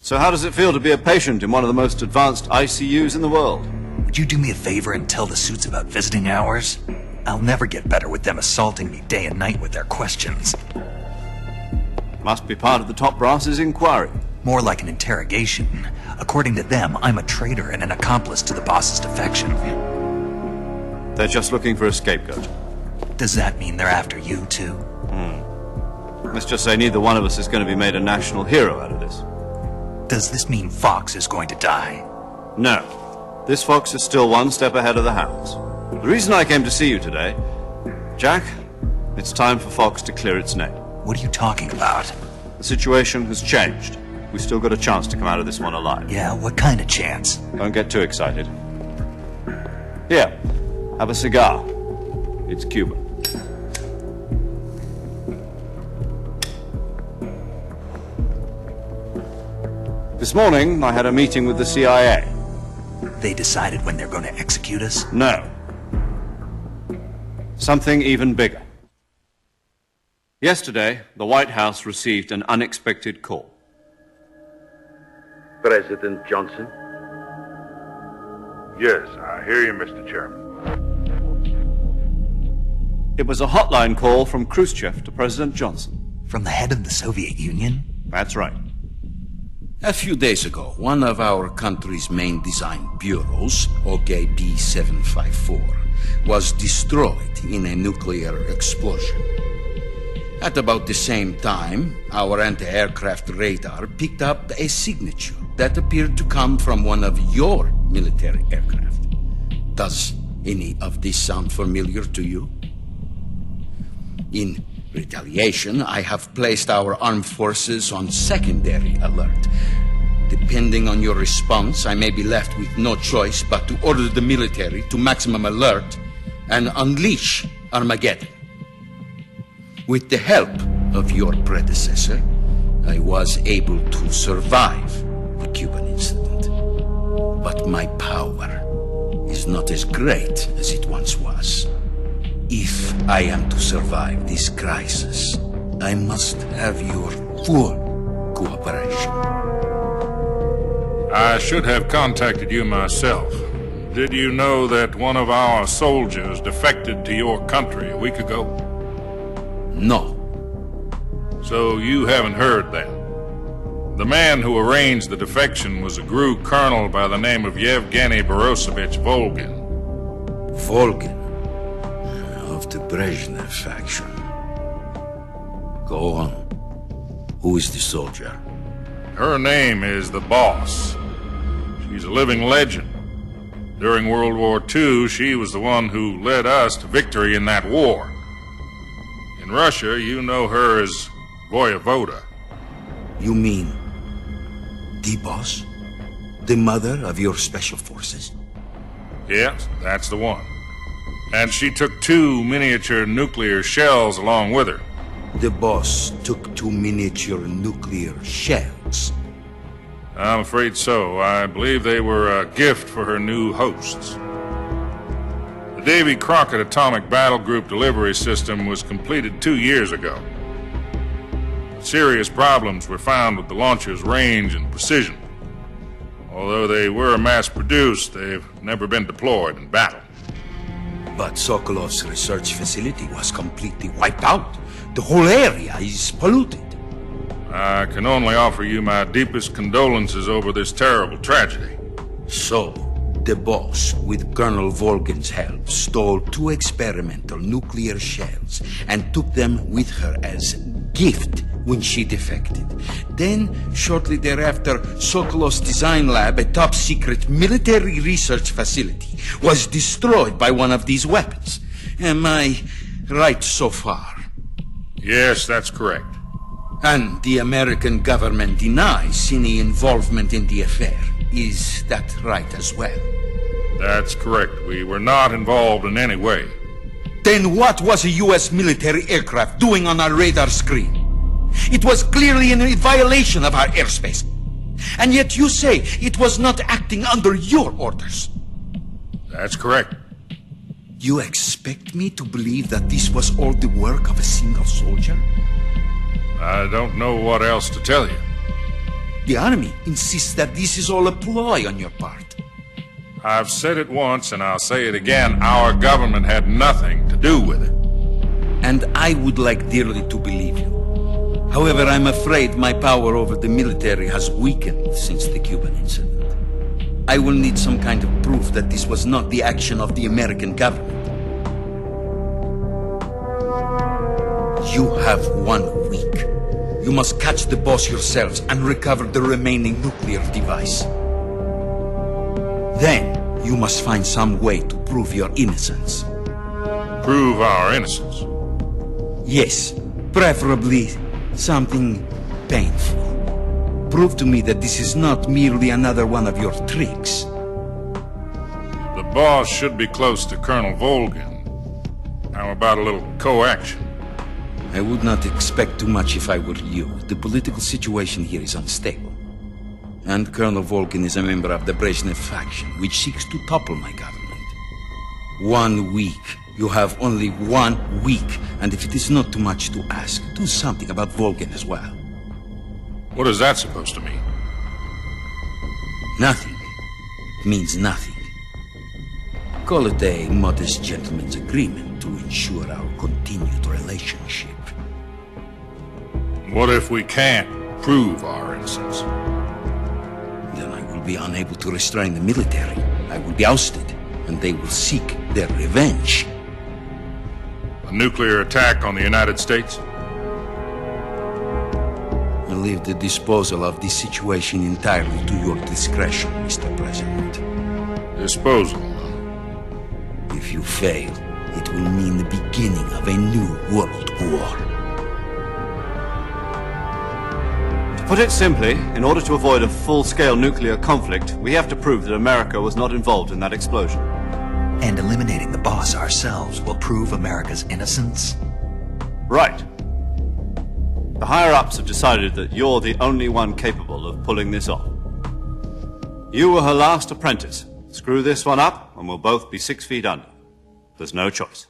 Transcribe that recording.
So how does it feel to be a patient in one of the most advanced ICUs in the world? Would you do me a favor and tell the suits about visiting hours? I'll never get better with them assaulting me day and night with their questions. Must be part of the top brass's inquiry. More like an interrogation. According to them, I'm a traitor and an accomplice to the boss's defection. They're just looking for a scapegoat. Does that mean they're after you, too? Let's just say neither one of us is going to be made a national hero out of this. Does this mean Fox is going to die? No. This fox is still one step ahead of the hounds. The reason I came to see you today, Jack, it's time for Fox to clear its name. What are you talking about? The situation has changed. We've still got a chance to come out of this one alive. Yeah, what kind of chance? Don't get too excited. Here, have a cigar. It's Cuban. This morning, I had a meeting with the CIA. They decided when they're going to execute us? No. Something even bigger. Yesterday, the White House received an unexpected call. President Johnson? Yes, I hear you, Mr. Chairman. It was a hotline call from Khrushchev to President Johnson. From the head of the Soviet Union? That's right. A few days ago, one of our country's main design bureaus, OKB 754, was destroyed in a nuclear explosion. At about the same time, our anti-aircraft radar picked up a signature that appeared to come from one of your military aircraft. Does any of this sound familiar to you? In retaliation, I have placed our armed forces on secondary alert. Depending on your response, I may be left with no choice but to order the military to maximum alert and unleash Armageddon. With the help of your predecessor, I was able to survive the Cuban incident. But my power is not as great as it once was. If I am to survive this crisis, I must have your full cooperation. I should have contacted you myself. Did you know that one of our soldiers defected to your country a week ago? No. So you haven't heard that. The man who arranged the defection was a GRU colonel by the name of Yevgeny Borisovich Volgin. Volgin, of the Brezhnev faction. Go on. Who is the soldier? Her name is the Boss. She's a living legend. During World War II, she was the one who led us to victory in that war. In Russia, you know her as Voyevoda. You mean the boss? The mother of your special forces? Yes, that's the one. And she took 2 miniature nuclear shells along with her. The boss took 2 miniature nuclear shells. I'm afraid so. I believe they were a gift for her new hosts. The Davy Crockett Atomic Battle Group delivery system was completed 2 years ago. Serious problems were found with the launcher's range and precision. Although they were mass-produced, they've never been deployed in battle. But Sokolov's research facility was completely wiped out. The whole area is polluted. I can only offer you my deepest condolences over this terrible tragedy. So, the boss, with Colonel Volgin's help, stole 2 experimental nuclear shells and took them with her as gift when she defected. Then, shortly thereafter, Sokolov's design lab, a top-secret military research facility, was destroyed by one of these weapons. Am I right so far? Yes, that's correct. And the American government denies any involvement in the affair. Is that right as well? That's correct. We were not involved in any way. Then what was a U.S. military aircraft doing on our radar screen? It was clearly in violation of our airspace. And yet you say it was not acting under your orders. That's correct. You expect me to believe that this was all the work of a single soldier? I don't know what else to tell you. The army insists that this is all a ploy on your part. I've said it once and I'll say it again. Our government had nothing to do with it. And I would like dearly to believe you. However, I'm afraid my power over the military has weakened since the Cuban incident. I will need some kind of proof that this was not the action of the American government. You have 1 week. You must catch the boss yourselves and recover the remaining nuclear device. Then, you must find some way to prove your innocence. Prove our innocence. Yes, preferably something painful. Prove to me that this is not merely another one of your tricks. The boss should be close to Colonel Volgin. How about a little coaction? I would not expect too much if I were you. The political situation here is unstable. And Colonel Volgin is a member of the Brezhnev faction, which seeks to topple my government. 1 week. You have only 1 week. And if it is not too much to ask, do something about Volgin as well. What is that supposed to mean? Nothing. It means nothing. Call it a modest gentleman's agreement to ensure our continued relationship. What if we can't prove our innocence? Then I will be unable to restrain the military. I will be ousted, and they will seek their revenge. A nuclear attack on the United States? I leave the disposal of this situation entirely to your discretion, Mr. President. Disposal. If you fail, it will mean the beginning of a new world war. To put it simply, in order to avoid a full-scale nuclear conflict, we have to prove that America was not involved in that explosion. And eliminating the boss ourselves will prove America's innocence? Right. The higher-ups have decided that you're the only one capable of pulling this off. You were her last apprentice. Screw this one up, and we'll both be 6 feet under. There's no choice.